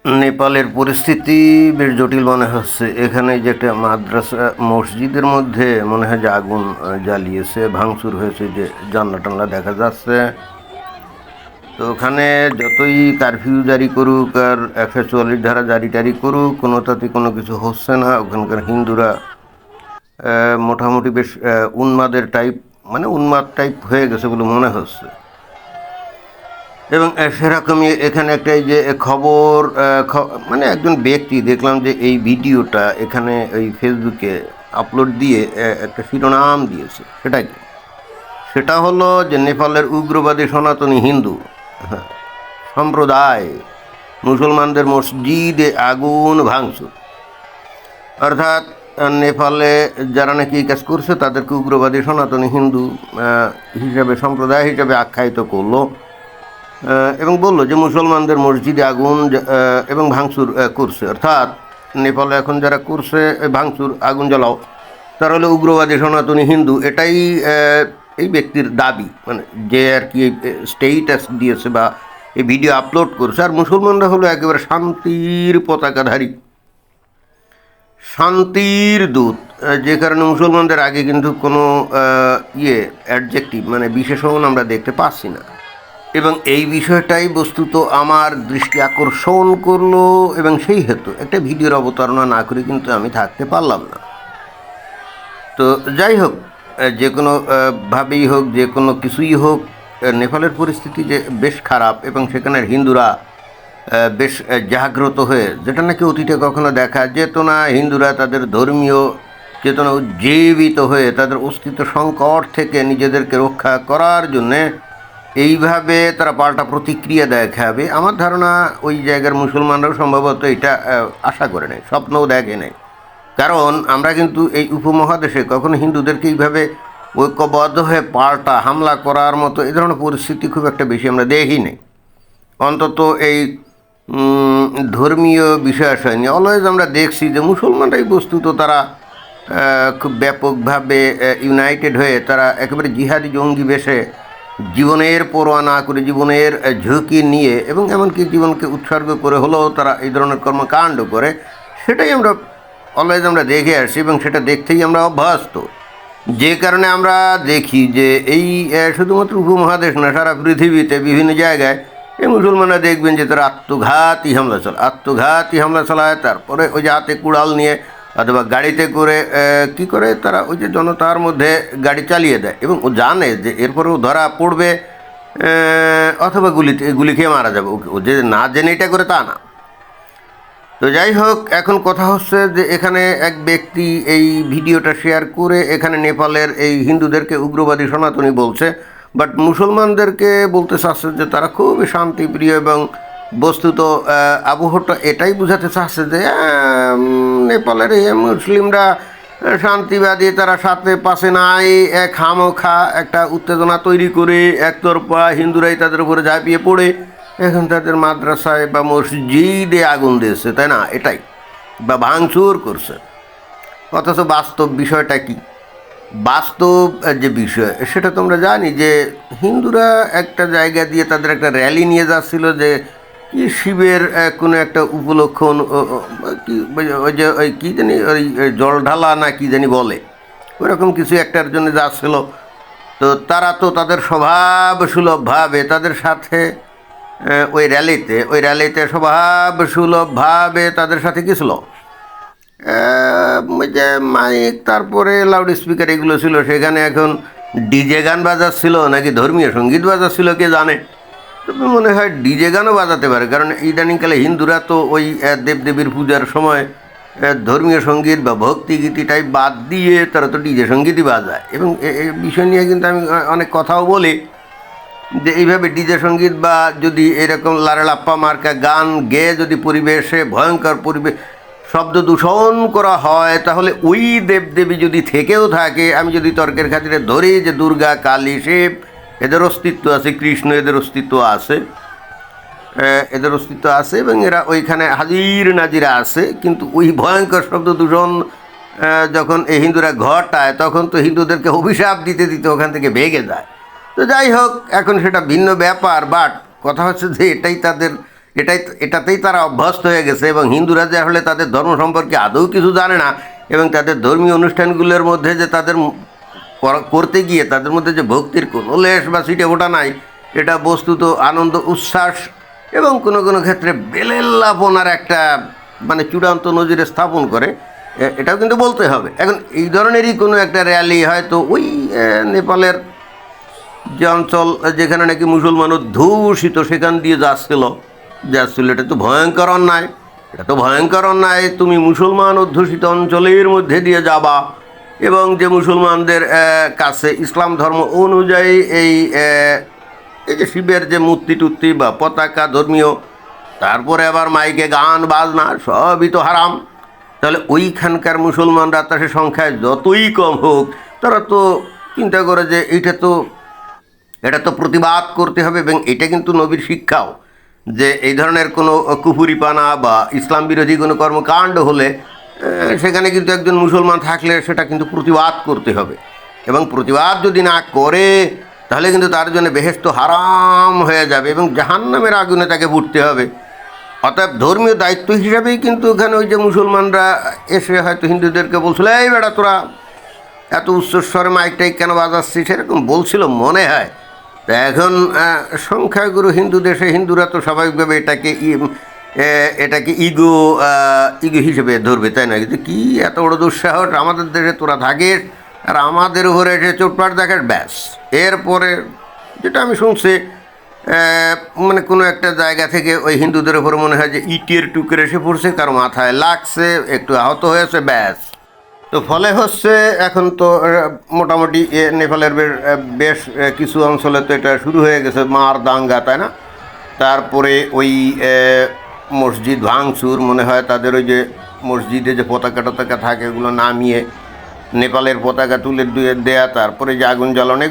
নেপালের পরিস্থিতি বেশ জটিল মনে হচ্ছে। এখানে যে একটা মাদ্রাসা মসজিদের মধ্যে মনে হয় যে আগুন জ্বালিয়েছে, ভাঙচুর হয়েছে, যে জানলা টান্না দেখা যাচ্ছে। তো ওখানে যতই কারফিউ জারি করুক আর 144 ধারা জারি টারি করুক, কোনোটাতে কোনো কিছু হচ্ছে না। ওখানকার হিন্দুরা মোটামুটি বেশ উন্মাদের টাইপ, মানে উন্মাদ টাইপ হয়ে গেছে বলে মনে হচ্ছে। এবং সেরকমই এখানে একটা এই যে খবর, মানে একজন ব্যক্তি দেখলাম যে এই ভিডিওটা এখানে ওই ফেসবুকে আপলোড দিয়ে একটা শিরোনাম দিয়েছে। সেটা কি? সেটা হলো যে নেপালের উগ্রবাদী সনাতনী হিন্দু হ্যাঁ, সম্প্রদায় মুসলমানদের মসজিদে আগুন ভাঙচুর। অর্থাৎ নেপালে যারা নাকি এই কাজ করছে তাদেরকে উগ্রবাদী সনাতনী হিন্দু হিসাবে, সম্প্রদায় হিসাবে আখ্যায়িত করলো। এবং বললো যে মুসলমানদের মসজিদে আগুন এবং ভাঙচুর করছে। অর্থাৎ নেপালে এখন যারা করছে ভাঙচুর, আগুন জ্বালাও, তারা হলো উগ্রবাদী সনাতনী হিন্দু। এটাই এই ব্যক্তির দাবি, মানে যে আর কি স্টেটাস দিয়েছে বা এই ভিডিও আপলোড করছে। আর মুসলমানরা হলো একেবারে শান্তির পতাকাধারী, শান্তির দূত। যে কারণে মুসলমানদের আগে কিন্তু কোনো অ্যাডজেক্টিভ মানে বিশেষণ আমরা দেখতে পাচ্ছি না। এবং এই বিষয়টাই বস্তুত আমার দৃষ্টি আকর্ষণ করলো, এবং সেই হেতু একটা ভিডিওর অবতারণা না করে কিন্তু আমি থাকতে পারলাম না। তো যাই হোক, যে কোনো ভাবেই হোক, যে কোনো কিছুই হোক, নেপালের পরিস্থিতি যে বেশ খারাপ, এবং সেখানের হিন্দুরা বেশ জাগ্রত হয়ে, যেটা নাকি অতীতে কখনো দেখা যেত না, হিন্দুরা তাদের ধর্মীয় চেতনা উজ্জীবিত হয়ে তাদের অস্তিত্ব সংকট থেকে নিজেদেরকে রক্ষা করার জন্যে এইভাবে তারা পাল্টা প্রতিক্রিয়া দেখাবে। আমার ধারণা ওই জায়গার মুসলমানরাও সম্ভবত এটা আশা করে নেয়, স্বপ্নও দেখে নেয়। কারণ আমরা কিন্তু এই উপমহাদেশে কখনো হিন্দুদেরকে এইভাবে ঐক্যবদ্ধ হয়ে পাল্টা হামলা করার মতো এই ধরনের পরিস্থিতি খুব একটা বেশি আমরা দেখি নেই। অন্তত এই ধর্মীয় বিষয়াশয় নিয়ে অলওয়েজ আমরা দেখছি যে মুসলমানরাই বস্তুত তারা খুব ব্যাপকভাবে ইউনাইটেড হয়ে তারা একেবারে জিহাদি জঙ্গি বেশে জীবনের পরোয়া না করে, জীবনের ঝুঁকি নিয়ে, এবং এমনকি জীবনকে উৎসর্গ করে হলেও তারা এই ধরনের কর্মকাণ্ড করে। সেটাই আমরা অলওয়েজ আমরা দেখে আসছি, এবং সেটা দেখতেই আমরা অভ্যস্ত। যে কারণে আমরা দেখি যে এই শুধুমাত্র উপমহাদেশ না, সারা পৃথিবীতে বিভিন্ন জায়গায় এই মুসলমানরা দেখবেন যে তারা আত্মঘাতী হামলা চালায়। তারপরে ওই যে হাতে কুড়াল নিয়ে অথবা গাড়িতে করে কি করে তারা ওই যে জনতার মধ্যে গাড়ি চালিয়ে দেয়, এবং ও জানে যে এরপরেও ধরা পড়বে অথবা গুলি খেয়ে মারা যাবে। ও যে না জেনে এটা করে তা না। তো যাই হোক, এখন কথা হচ্ছে যে এখানে এক ব্যক্তি এই ভিডিওটা শেয়ার করে এখানে নেপালের এই হিন্দুদেরকে উগ্রবাদী সনাতনী বলছে, বাট মুসলমানদেরকে বলতে চাচ্ছে যে তারা খুবই শান্তিপ্রিয়, এবং বস্তুত আবহাওয়াটা এটাই বোঝাতে চাচ্ছে যে নেপালের এই মুসলিমরা শান্তিবাদী, তারা সাথে পাশে নাই, খামোখা একটা উত্তেজনা তৈরি করে একতরফা হিন্দুরাই তাদের উপরে ঝাঁপিয়ে পড়ে এখন তাদের মাদ্রাসায় বা মসজিদে আগুন দিয়েছে, তাই না? এটাই, বা ভাঙচুর করছে। অথচ বাস্তব বিষয়টা কি? বাস্তব যে বিষয় সেটা তোমরা জানি যে হিন্দুরা একটা জায়গা দিয়ে তাদের একটা র্যালি নিয়ে যাচ্ছিল, যে কি শিবের কোনো একটা উপলক্ষ, কি ওই যে ওই কী জানি ওই জল ঢালা না কি জানি বলে, ওরকম কিছু একটার জন্য যাচ্ছিল। তো তারা তো তাদের স্বভাব সুলভভাবে তাদের সাথে ওই র্যালিতে স্বভাব সুলভভাবে তাদের সাথে কী ছিল, ওই যে মাইক, তারপরে লাউড স্পিকার এগুলো ছিল। সেখানে এখন ডিজে গান বাজাচ্ছিল নাকি ধর্মীয় সঙ্গীত বাজাচ্ছিল কে জানে। তবে মনে হয় ডিজে গানও বাজাতে পারে, কারণ ইদানিংকালে হিন্দুরা তো ওই দেবদেবীর পূজার সময় ধর্মীয় সঙ্গীত বা ভক্তিগীতি টাইপ বাদ দিয়ে তারা তো ডিজে সঙ্গীতই বাজায়। এবং এই বিষয় নিয়ে কিন্তু আমি অনেক কথাও বলি যে এইভাবে ডিজে সঙ্গীত বা যদি এরকম লারেলাপ্পা মার্কা গান গেয়ে যদি পরিবেশে ভয়ঙ্কর পরিবেশ শব্দ দূষণ করা হয়, তাহলে ওই দেবদেবী যদি থেকেও থাকে, আমি যদি তর্কের খাতিরে ধরি যে দুর্গা, কালী, শিব এদের অস্তিত্ব আছে, কৃষ্ণ এদের অস্তিত্ব আছে, এবং এরা ওইখানে হাজির নাজিরা আছে, কিন্তু ওই ভয়ঙ্কর শব্দ দূষণ যখন এই হিন্দুরা ঘটায় তখন তো হিন্দুদেরকে অভিশাপ দিতে দিতে ওখান থেকে ভেগে যায়। তো যাই হোক, এখন সেটা ভিন্ন ব্যাপার। বাট কথা হচ্ছে যে এটাই তাদের এটাতেই তারা অভ্যস্ত হয়ে গেছে। এবং হিন্দুরা যে আসলে তাদের ধর্ম সম্পর্কে আদৌ কিছু জানে না, এবং তাদের ধর্মীয় অনুষ্ঠানগুলোর মধ্যে যে তাদের করতে গিয়ে তাদের মধ্যে যে ভক্তির কোনো লেশ বা সিটে ওঠা নাই, এটা বস্তুত আনন্দ উচ্ছ্বাস এবং কোনো কোনো ক্ষেত্রে বেলেল্লাপনার একটা মানে চূড়ান্ত নজিরে স্থাপন করে, এটাও কিন্তু বলতে হবে। এখন এই ধরনেরই কোনো একটা র্যালি হয়তো ওই নেপালের যে অঞ্চল যেখানে নাকি মুসলমান অধ্যুষিত সেখান দিয়ে যাচ্ছিল, এটা তো ভয়ঙ্কর অন্যায়। এটা তো ভয়ঙ্কর অন্যায়, তুমি মুসলমান অধ্যুষিত অঞ্চলের মধ্যে দিয়ে যাবা এবং যে মুসলমানদের কাছে ইসলাম ধর্ম অনুযায়ী এই যে শিবের যে মূর্তি টুর্তি বা পতাকা ধর্মীয়, তারপরে আবার মাইকে গান বাজনা সবই তো হারাম। তাহলে ওইখানকার মুসলমানরা তার সংখ্যায় যতই কম হোক, তারা তো চিন্তা করে যে এটা তো প্রতিবাদ করতে হবে। এবং এটা কিন্তু নবীর শিক্ষাও, যে এই ধরনের কোনো কুফুরিপানা বা ইসলাম বিরোধী কোনো কর্মকাণ্ড হলে সেখানে কিন্তু একজন মুসলমান থাকলে সেটা কিন্তু প্রতিবাদ করতে হবে। এবং প্রতিবাদ যদি না করে তাহলে কিন্তু তার জন্য বেহেশত হারাম হয়ে যাবে এবং জাহান্নামের আগুনে তাকে পুড়তে হবে। অতএব ধর্মীয় দায়িত্ব হিসাবেই কিন্তু ওখানে ওই যে মুসলমানরা এসে হয়তো হিন্দুদেরকে বলছিল, এই বেটা তোরা এত উচ্চস্বরে মাইকটাই কেন বাজাচ্ছিস, সেরকম বলছিল মনে হয়। তা এখন সংখ্যাগুরু হিন্দু দেশে হিন্দুরা তো স্বাভাবিকভাবে এটাকে ইগো হিসেবে ধরবে, তাই না? কিন্তু কী এত বড় দুঃসাহস, আমাদের দেশে তোরা থাকিস আর আমাদের উপরে এসে চোটপাট দেখাস, ব্যাস। এরপরে যেটা আমি শুনছি, মানে কোনো একটা জায়গা থেকে ওই হিন্দুদের উপর মনে হয় যে ইটের টুকরে এসে পড়ছে, কারো মাথায় লাগছে, একটু আহত হয়েছে, ব্যাস। তো ফলে হচ্ছে এখন তো মোটামুটি নেপালের বেশ কিছু অঞ্চলে তো এটা শুরু হয়ে গেছে মার দাঙ্গা, তাই না? তারপরে ওই মসজিদ ভাঙচুর, মনে হয় তাদের ওই যে মসজিদে যে পতাকা টতাকা থাকে এগুলো নামিয়ে নেপালের পতাকা তুলে দেয়া, তারপরে যে আগুন জ্বালানো,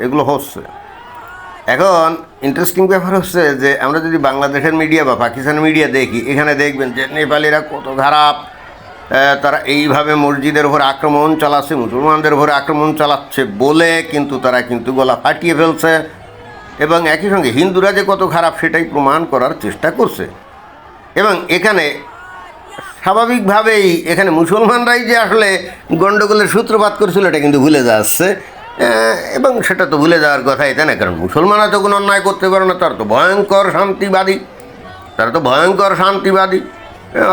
এগুলো হচ্ছে। এখন ইন্টারেস্টিং ব্যাপার হচ্ছে যে আমরা যদি বাংলাদেশের মিডিয়া বা পাকিস্তানের মিডিয়া দেখি, এখানে দেখবেন যে নেপালিরা কত খারাপ, তারা এইভাবে মসজিদের উপর আক্রমণ চালাচ্ছে, মুসলমানদের উপরে আক্রমণ চালাচ্ছে বলে কিন্তু তারা কিন্তু গলা ফাটিয়ে ফেলছে এবং একই সঙ্গে হিন্দুরা যে কত খারাপ সেটাই প্রমাণ করার চেষ্টা করছে। এবং এখানে স্বাভাবিকভাবেই এখানে মুসলমানরাই যে আসলে গণ্ডগোলের সূত্রপাত করেছিল এটা কিন্তু ভুলে যাচ্ছে, এবং সেটা তো ভুলে যাওয়ার কথাই, তাই না? কারণ মুসলমানরা তো কোনো অন্যায় করতে পারে না, তারা তো ভয়ঙ্কর শান্তিবাদী,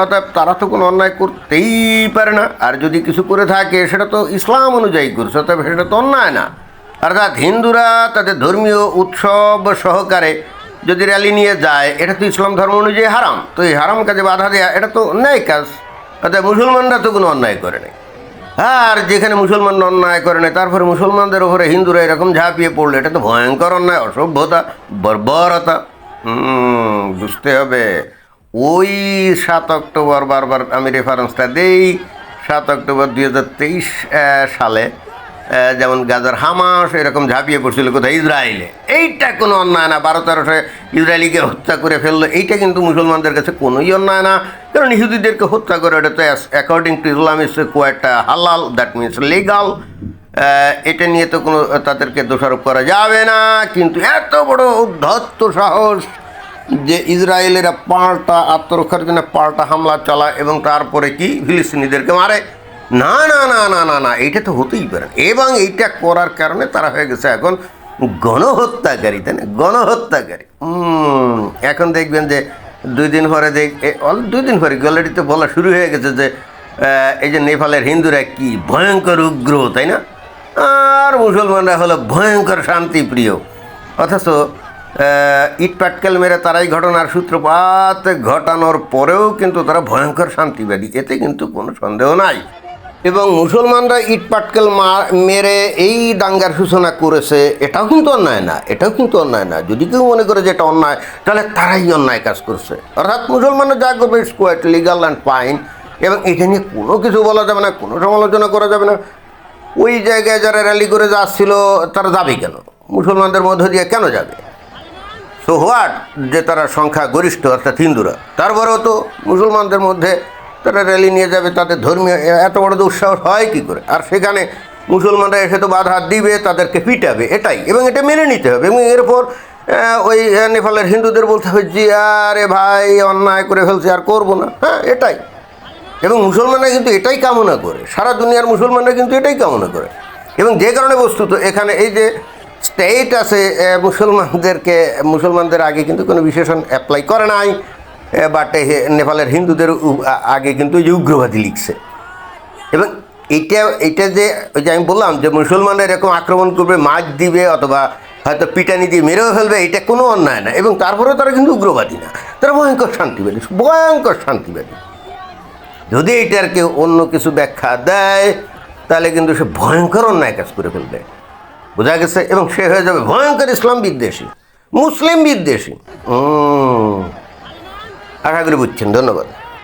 অর্থাৎ তারা তো কোনো অন্যায় করতেই পারে না। আর যদি কিছু করে থাকে সেটা তো ইসলাম অনুযায়ী করছে, তবে সেটা তো অন্যায় না। অর্থাৎ হিন্দুরা তাদের ধর্মীয় উৎসব সহকারে যদি র্যালি নিয়ে যায়, এটা তো ইসলাম ধর্ম অনুযায়ী হারাম। তো এই হারাম কাজে বাধা দেওয়া এটা তো অন্যায় কাজ। অর্থাৎ মুসলমানরা তো কোনো অন্যায় করে নেই, আর যেখানে মুসলমানরা অন্যায় করে নেই তারপরে মুসলমানদের ওপরে হিন্দুরা এরকম ঝাঁপিয়ে পড়লো, এটা তো ভয়ঙ্কর অন্যায়, অসভ্যতা, বর্বরতা। বুঝতে হবে। ওই 7 অক্টোবর, বারবার আমি রেফারেন্সটা দেই, 7 অক্টোবর 2023 সালে যেমন গাজার হামাস এরকম ঝাঁপিয়ে পড়ছিল কোথায়, ইসরায়েলে। এইটা কোনো অন্যায় না, 12-13 ইসরায়েলিকে হত্যা করে ফেললো, এইটা কিন্তু মুসলমানদের কাছে কোনোই অন্যায় না। কারণ ইহুদিদেরকে হত্যা করে এটা তো according to Islam is quite halal, that means legal. এটা নিয়ে তো কোনো তাদেরকে দোষারোপ করা যাবে না। কিন্তু এত বড় উদ্ধত্ত সাহস যে ইসরায়েলেরা পাল্টা আত্মরক্ষার জন্য পাল্টা হামলা চালায় এবং তারপরে কি ফিলিস্তিনিদেরকে মারে, না না না না না না, এইটা তো হতেই পারে। এবং এইটা করার কারণে তারা হয়ে গেছে এখন গণহত্যাকারী, তাই না? গণহত্যাকারী। এখন দেখবেন যে 2 দিন পরে 2 দিন পরে অলরেডি তো বলা শুরু হয়ে গেছে যে এই যে নেপালের হিন্দুরা কি ভয়ঙ্কর উগ্র, তাই না? আর মুসলমানরা হলো ভয়ঙ্কর শান্তিপ্রিয়। অথচ ইট পাটকেল মেরে তারাই ঘটনার সূত্রপাত ঘটানোর পরেও কিন্তু তারা ভয়ঙ্কর শান্তিবাদী, এতে কিন্তু কোনো সন্দেহ নাই। এবং মুসলমানরা ইট পাটকেল মেরে এই দাঙ্গার সূচনা করেছে, এটাও কিন্তু অন্যায় না। যদি কেউ মনে করে যে এটা অন্যায়, তাহলে তারাই অন্যায় কাজ করছে। অর্থাৎ মুসলমানরা যা করবে it's quite legal and fine, এবং এটা নিয়ে কোনো কিছু বলা যাবে না, কোনো সমালোচনা করা যাবে না। ওই জায়গায় যারা র্যালি করে যাচ্ছিল তারা যাবে কেন? মুসলমানদের মধ্য দিয়ে কেন যাবে? সো হোয়াট যে তারা সংখ্যা গরিষ্ঠ অর্থাৎ হিন্দুরা, তারপরেও তো মুসলমানদের মধ্যে তারা র্যালি নিয়ে যাবে, তাদের ধর্মীয় এত বড় দুঃসাহস হয় কী করে? আর সেখানে মুসলমানরা এসে তো বাধা দিবে, তাদেরকে পিটাবে, এটাই, এবং এটা মেনে নিতে হবে। এবং এরপর ওই নেপালের হিন্দুদের বলতে হবে যে আরে ভাই অন্যায় করে ফেলছে আর করবো না, হ্যাঁ এটাই। এবং মুসলমানরা কিন্তু এটাই কামনা করে, সারা দুনিয়ার মুসলমানরা কিন্তু এটাই কামনা করে। এবং যে কারণে বস্তুত এখানে এই যে স্টেট আছে, মুসলমানদের আগে কিন্তু কোনো বিশেষণ অ্যাপ্লাই করে নাই, বাট নেপালের হিন্দুদের আগে কিন্তু এই যে উগ্রবাদী লিখছে। এবং এটা যে ওই যে আমি বললাম যে মুসলমানরা এরকম আক্রমণ করবে, মাছ দিবে অথবা হয়তো পিটানি দিয়ে মেরেও ফেলবে, এটা কোনো অন্যায় না। এবং তারপরেও তারা কিন্তু উগ্রবাদী না, তারা ভয়ঙ্কর শান্তিবাদী, ভয়ঙ্কর শান্তিবাদী। যদি এটার কেউ অন্য কিছু ব্যাখ্যা দেয় তাহলে কিন্তু সে ভয়ঙ্কর অন্যায় কাজ করে ফেলবে, বোঝা গেছে? এবং সে হয়ে যাবে ভয়ঙ্কর ইসলাম বিদ্বেষী, মুসলিম বিদ্বেষী। আশা করি বুঝছেন। ধন্যবাদ।